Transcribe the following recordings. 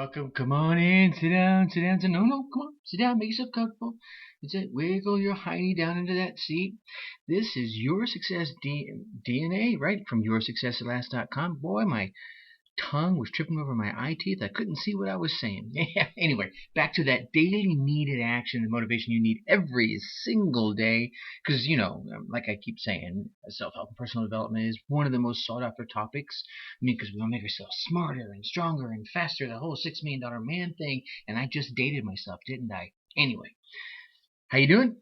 welcome. Come on in. Sit down. Sit down. No, come on. Sit down. Make yourself comfortable. That's it. Wiggle your hiney down into that seat. This is Your Success DNA, right? From YourSuccessAtLast.com. Boy, my tongue was tripping over my eye teeth. I couldn't see what I was saying. Anyway, back to that daily needed action and motivation you need every single day. Because, like I keep saying, self-help and personal development is one of the most sought-after topics. Because we want to make ourselves smarter and stronger and faster, the whole $6 million man thing. And I just dated myself, didn't I? Anyway, how you doing?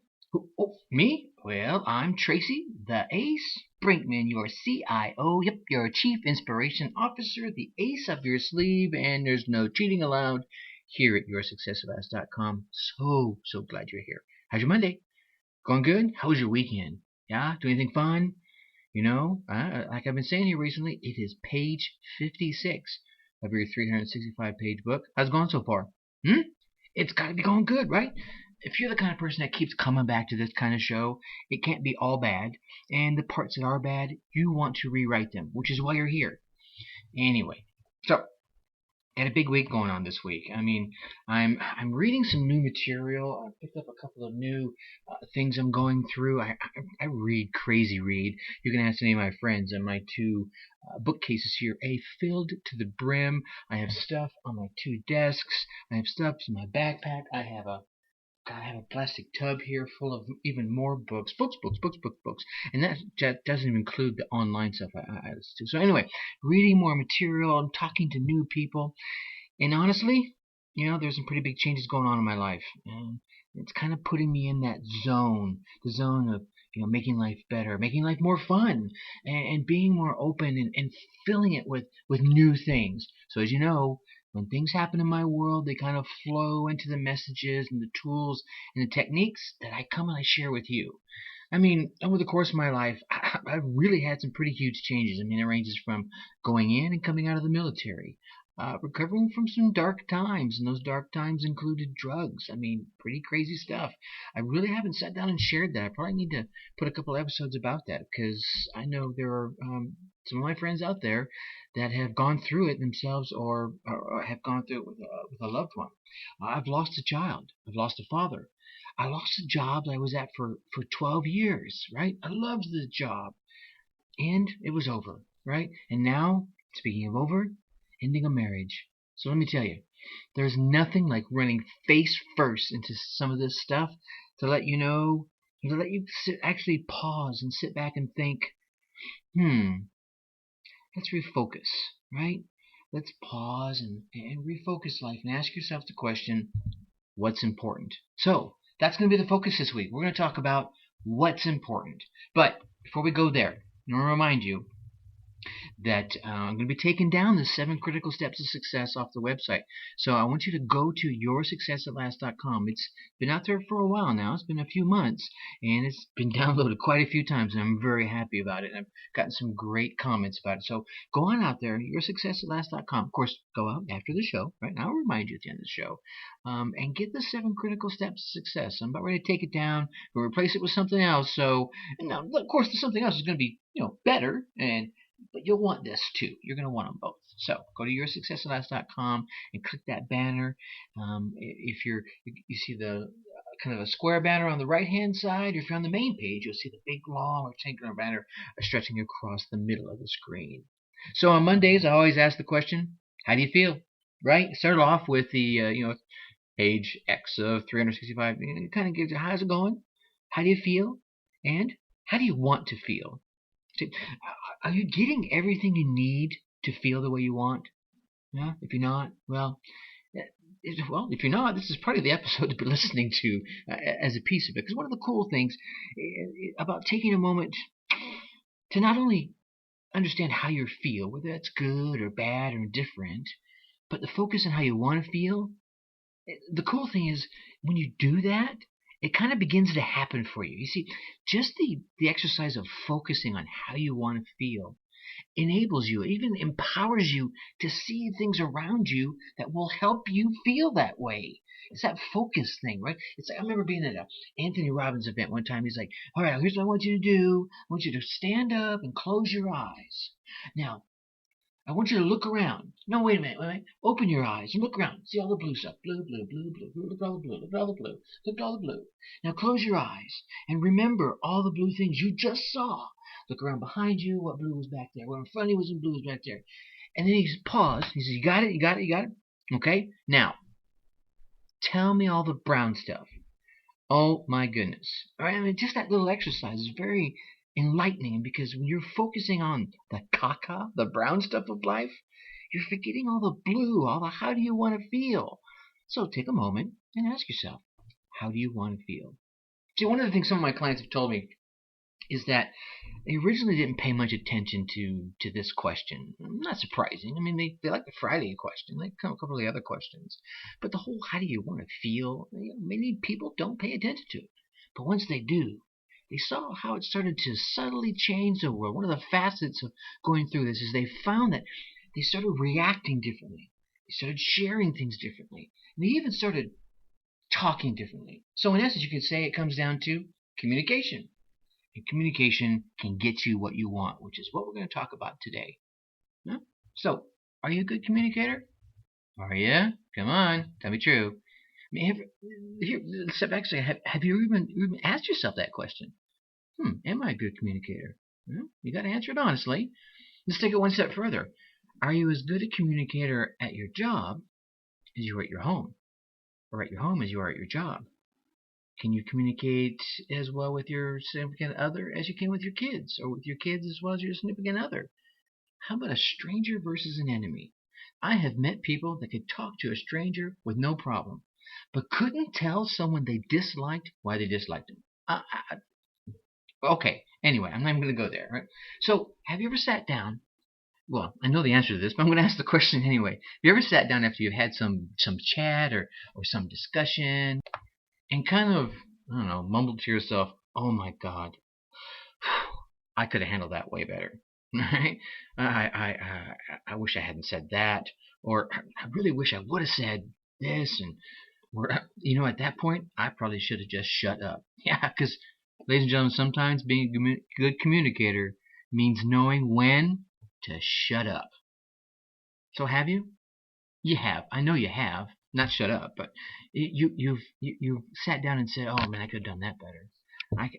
Oh, me? Well, I'm Tracy, the Ace Brinkmann, your CIO. Yep, your Chief Inspiration Officer, the ace up your sleeve, and there's no cheating allowed here at YourSuccessAtLast.com. So glad you're here. How's your Monday? Going good? How was your weekend? Yeah? Do anything fun? Like I've been saying here recently, it is page 56 of your 365-page book. How's it going so far? It's got to be going good, right? If you're the kind of person that keeps coming back to this kind of show, it can't be all bad. And the parts that are bad, you want to rewrite them, which is why you're here. Anyway, so I had a big week going on this week. I'm reading some new material. I picked up a couple of new things I'm going through. I crazy read. You can ask any of my friends. And my two bookcases here, filled to the brim. I have stuff on my two desks. I have stuff in my backpack. I have a plastic tub here full of even more books. And that doesn't even include the online stuff I listen to. So anyway, reading more material and talking to new people. And honestly, there's some pretty big changes going on in my life. And it's kind of putting me in that zone, the zone of making life better, making life more fun, and being more open and filling it with new things. So as you know, when things happen in my world, they kind of flow into the messages and the tools and the techniques that I come and I share with you. Over the course of my life, I've really had some pretty huge changes. It ranges from going in and coming out of the military, recovering from some dark times, and those dark times included drugs. Pretty crazy stuff. I really haven't sat down and shared that. I probably need to put a couple episodes about that, because I know there are some of my friends out there that have gone through it themselves, or have gone through it with a loved one. I've lost a child. I've lost a father. I lost a job that I was at for 12 years, right? I loved the job. And it was over, right? And now, speaking of over, ending a marriage. So let me tell you, there's nothing like running face first into some of this stuff to let you know, to let you actually pause and sit back and think, let's refocus, right? Let's pause and refocus life and ask yourself the question, what's important? So that's going to be the focus this week. We're going to talk about what's important. But before we go there, I want to remind you that I'm going to be taking down the 7 critical steps of success off the website. So I want you to go to YourSuccessAtLast.com. It's been out there for a while now. It's been a few months, and it's been downloaded quite a few times, and I'm very happy about it. I've gotten some great comments about it. So go on out there, YourSuccessAtLast.com. Of course, go out after the show, right? And I'll remind you at the end of the show. And get the 7 critical steps of success. I'm about ready to take it down and replace it with something else. So, now, of course, the something else is going to be, better, but you'll want this too. You're going to want them both. So go to YourSuccessAtLast.com and click that banner. If you see the kind of a square banner on the right-hand side, or if you're on the main page, you'll see the big, long, rectangular banner stretching across the middle of the screen. So on Mondays, I always ask the question, how do you feel? Right? Start off with the, page X of 365. It kind of gives you, how's it going? How do you feel? And how do you want to feel? Are you getting everything you need to feel the way you want? Yeah? If you're not, if you're not, this is probably the episode to be listening to as a piece of it. Because one of the cool things about taking a moment to not only understand how you feel, whether that's good or bad or indifferent, but to focus on how you want to feel. The cool thing is when you do that, it kind of begins to happen for you. You see, just the exercise of focusing on how you want to feel enables you, even empowers you to see things around you that will help you feel that way. It's that focus thing, right? It's like, I remember being at a Anthony Robbins event one time. He's like, all right, here's what I want you to do. I want you to stand up and close your eyes. Now, I want you to look around. No, wait a minute, wait a minute. Open your eyes and look around. See all the blue stuff. Blue, blue, blue, blue, blue. Look at all the blue. Look at all the blue. Look at all the blue. Now close your eyes and remember all the blue things you just saw. Look around behind you. What blue was back there? What in front of you was in blue was back there. And then he paused. He says, "You got it? You got it? You got it?" Okay. Now, tell me all the brown stuff. Oh my goodness. All right, I mean, just that little exercise is very enlightening because when you're focusing on the caca, the brown stuff of life, you're forgetting all the blue, all the how do you want to feel. So take a moment and ask yourself, how do you want to feel? See, one of the things some of my clients have told me is that they originally didn't pay much attention to this question. Not surprising. I mean, they like the Friday question. They come a couple of the other questions. But the whole how do you want to feel, many people don't pay attention to it. But once they do, they saw how it started to subtly change the world. One of the facets of going through this is they found that they started reacting differently. They started sharing things differently. And they even started talking differently. So in essence, you could say it comes down to communication. And communication can get you what you want, which is what we're going to talk about today. Huh? So, are you a good communicator? Are you? Come on, tell me true. I mean, have you even asked yourself that question? Am I a good communicator? Well, you got to answer it honestly. Let's take it one step further. Are you as good a communicator at your job as you are at your home? Or at your home as you are at your job? Can you communicate as well with your significant other as you can with your kids, or with your kids as well as your significant other? How about a stranger versus an enemy? I have met people that could talk to a stranger with no problem, but couldn't tell someone they disliked why they disliked them. Okay, anyway, I'm not even going to go there. Right? So, have you ever sat down? Well, I know the answer to this, but I'm going to ask the question anyway. Have you ever sat down after you've had some chat or some discussion and kind of, I don't know, mumbled to yourself, "Oh my God, I could have handled that way better." Right? I wish I hadn't said that, or I really wish I would have said this, and or at that point I probably should have just shut up. Yeah, because ladies and gentlemen, sometimes being a good communicator means knowing when to shut up. So have you? You have. I know you have. Not shut up, but you've sat down and said, "Oh man, I could have done that better."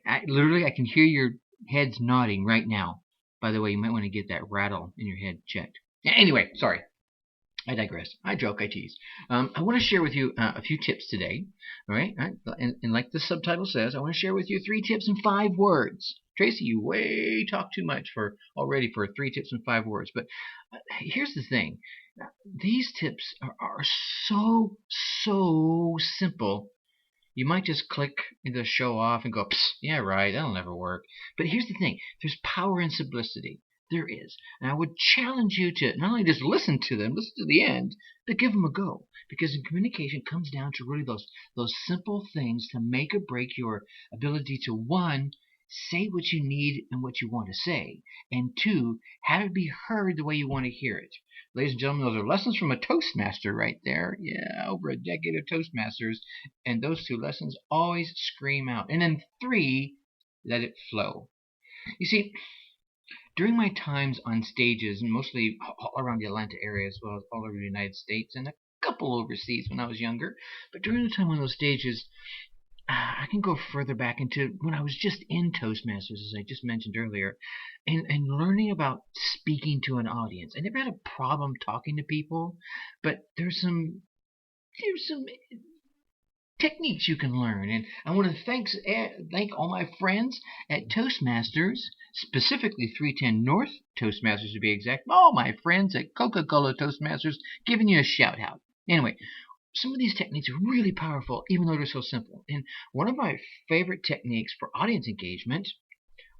I literally can hear your heads nodding right now. By the way, you might want to get that rattle in your head checked. Anyway, sorry. I digress. I joke. I tease. I want to share with you a few tips today. All right, and like the subtitle says, I want to share with you 3 tips in 5 words. Tracy, you way talk too much for 3 tips in 5 words. But here's the thing. These tips are so simple. You might just click into show off and go, "Psst, yeah, right, that'll never work." But here's the thing. There's power in simplicity. There is. And I would challenge you to not only just listen to them, listen to the end, but give them a go. Because in communication comes down to really those simple things to make or break your ability to, 1, say what you need and what you want to say, and 2, have it be heard the way you want to hear it. Ladies and gentlemen, those are lessons from a Toastmaster right there. Yeah, over a decade of Toastmasters. And those 2 lessons always scream out. And then 3, let it flow. You see, during my times on stages, mostly all around the Atlanta area as well as all over the United States and a couple overseas when I was younger, but during the time on those stages, I can go further back into when I was just in Toastmasters, as I just mentioned earlier, and learning about speaking to an audience. I never had a problem talking to people, but there's some techniques you can learn. And I want to thank all my friends at Toastmasters, specifically 310 North Toastmasters to be exact. All my friends at Coca-Cola Toastmasters giving you a shout out. Anyway, some of these techniques are really powerful, even though they're so simple. And one of my favorite techniques for audience engagement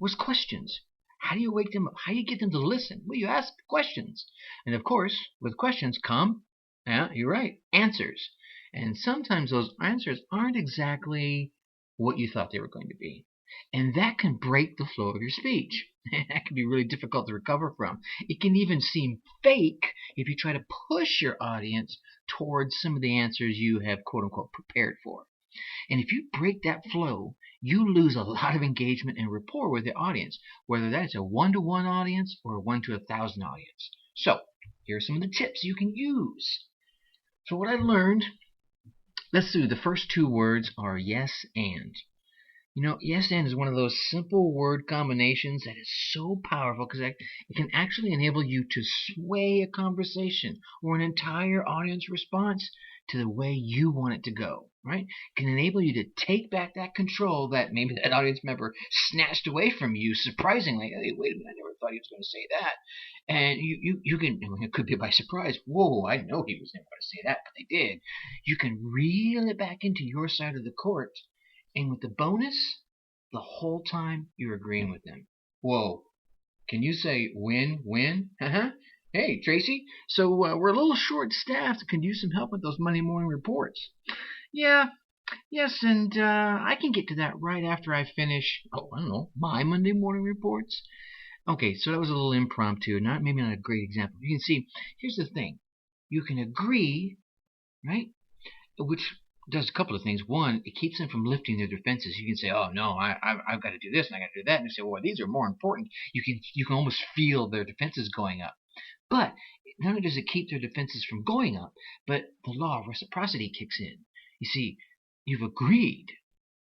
was questions. How do you wake them up? How do you get them to listen? Well, you ask questions. And of course, with questions come, you're right, answers. And sometimes those answers aren't exactly what you thought they were going to be. And that can break the flow of your speech. That can be really difficult to recover from. It can even seem fake if you try to push your audience towards some of the answers you have quote-unquote prepared for. And if you break that flow, you lose a lot of engagement and rapport with the audience, whether that's a 1-to-1 audience or a 1-to-1,000 audience. So, here are some of the tips you can use. So what I learned, let's do the first two words are yes and. Yes and is one of those simple word combinations that is so powerful because it can actually enable you to sway a conversation or an entire audience response to the way you want it to go, right? It can enable you to take back that control that maybe that audience member snatched away from you surprisingly. Hey, wait a minute, I never thought he was going to say that. And you can, it could be by surprise. Whoa, I know he was never going to say that, but they did. You can reel it back into your side of the court. And with the bonus, the whole time you're agreeing with them. Whoa, can you say win? Hey, Tracy, so we're a little short-staffed. Can you use some help with those Monday morning reports? Yeah, yes, and I can get to that right after I finish, I don't know, my Monday morning reports. Okay, so that was a little impromptu, maybe not a great example. You can see, here's the thing. You can agree, right, which does a couple of things. One, it keeps them from lifting their defenses. You can say, "Oh no, I've got to do this and I got to do that," and they say, "Well, these are more important." You can almost feel their defenses going up. But not only does it keep their defenses from going up, but the law of reciprocity kicks in. You see, you've agreed,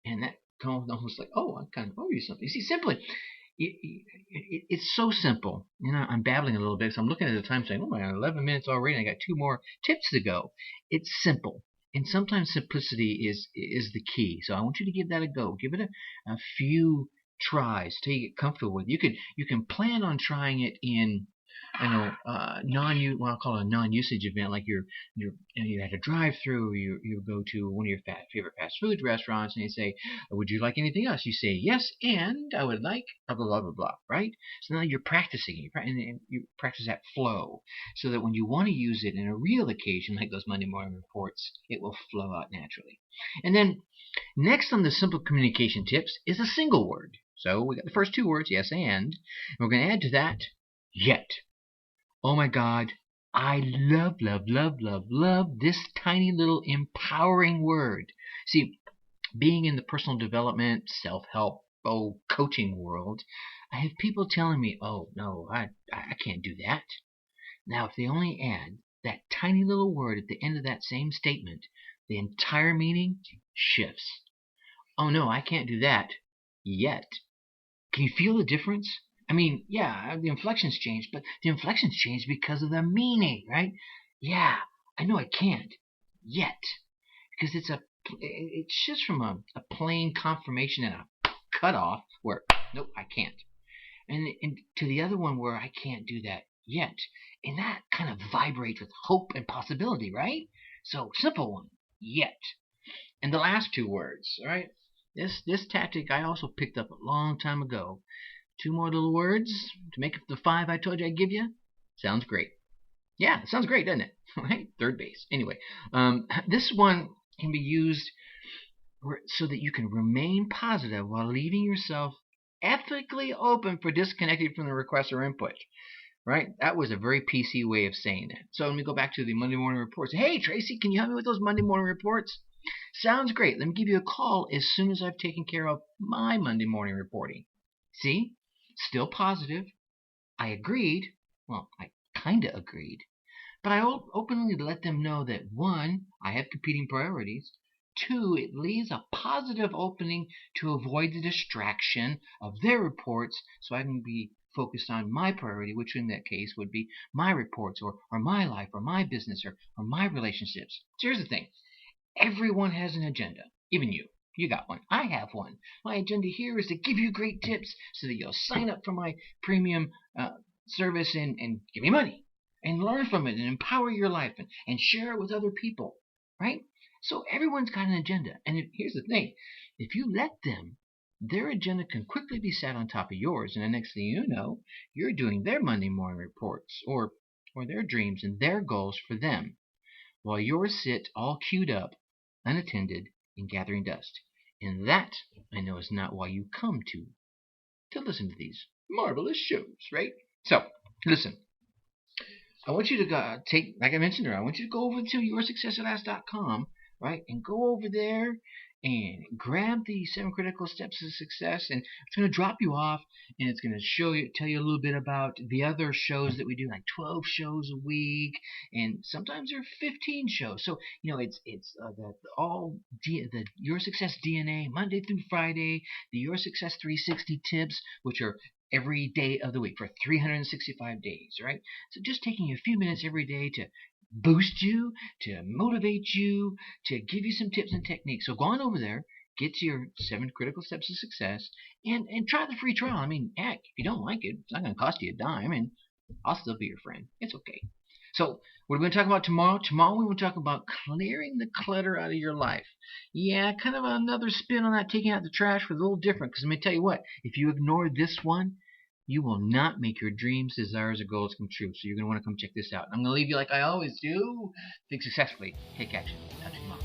and that almost like, "Oh, I kind of owe you something." You see, simply, it's so simple. I'm babbling a little bit, so I'm looking at the time saying, "Oh my God, 11 minutes already, and I got 2 more tips to go." It's simple. And sometimes simplicity is the key. So I want you to give that a go. Give it a few tries till you get comfortable with it. You can plan on trying it in what I'll call a non-usage event, like you're at a drive-through, you go to one of your favorite fast food restaurants, and you say, "Would you like anything else?" You say, "Yes, and I would like blah blah blah blah," right? So now you're practicing, and you practice that flow, so that when you want to use it in a real occasion, like those Monday morning reports, it will flow out naturally. And then next on the simple communication tips is a single word. So we got the first 2 words, yes and we're going to add to that yet. Oh my God, I love this tiny little empowering word. See, being in the personal development, self-help, coaching world, I have people telling me, "Oh no, I can't do that." Now, if they only add that tiny little word at the end of that same statement, the entire meaning shifts. "Oh no, I can't do that yet." Can you feel the difference? I mean, yeah, the inflections changed, but the inflections changed because of the meaning, right? Yeah, I know I can't yet, because it shifts from a plain confirmation and a cutoff where nope, I can't, and to the other one where I can't do that yet, and that kind of vibrates with hope and possibility, right? So simple one, yet, and the last 2 words, all right? This tactic I also picked up a long time ago. 2 more little words to make up the 5 I told you I'd give you. Sounds great. Yeah, it sounds great, doesn't it? Right? Third base. Anyway, this one can be used so that you can remain positive while leaving yourself ethically open for disconnecting from the request or input. Right? That was a very PC way of saying that. So let me go back to the Monday morning reports. Hey, Tracy, can you help me with those Monday morning reports? Sounds great. Let me give you a call as soon as I've taken care of my Monday morning reporting. See? Still positive. I agreed. Well, I kind of agreed. But I openly let them know that 1, I have competing priorities. 2, it leaves a positive opening to avoid the distraction of their reports so I can be focused on my priority, which in that case would be my reports or my life or my business or my relationships. So here's the thing. Everyone has an agenda, even you. You got one. I have one. My agenda here is to give you great tips so that you'll sign up for my premium service and give me money and learn from it and empower your life and share it with other people, right? So everyone's got an agenda. And here's the thing. If you let them, their agenda can quickly be sat on top of yours. And the next thing you know, you're doing their Monday morning reports or their dreams and their goals for them, while yours sit all queued up, unattended, and gathering dust. And that, I know, is not why you come to listen to these marvelous shows, right? So, listen. I want you to like I mentioned earlier, I want you to go over to yoursuccessalast.com, right? And go over there and grab the 7 critical steps to success, and it's going to drop you off, and it's going to tell you a little bit about the other shows that we do, like 12 shows a week, and sometimes there are 15 shows. So it's the Your Success DNA Monday through Friday, the Your Success 360 tips, which are every day of the week for 365 days, right? So just taking a few minutes every day to boost you, to motivate you, to give you some tips and techniques. So go on over there, get to your 7 critical steps of success, and try the free trial. I mean, heck, if you don't like it, it's not going to cost you a dime, and I'll still be your friend. It's okay. So what are we going to talk about tomorrow? Tomorrow we will talk about clearing the clutter out of your life. Yeah, kind of another spin on that, taking out the trash, was a little different. Because let me tell you what, if you ignore this one, you will not make your dreams, desires, or goals come true. So you're going to want to come check this out. I'm going to leave you like I always do. Think successfully. Take action. Touch your mom.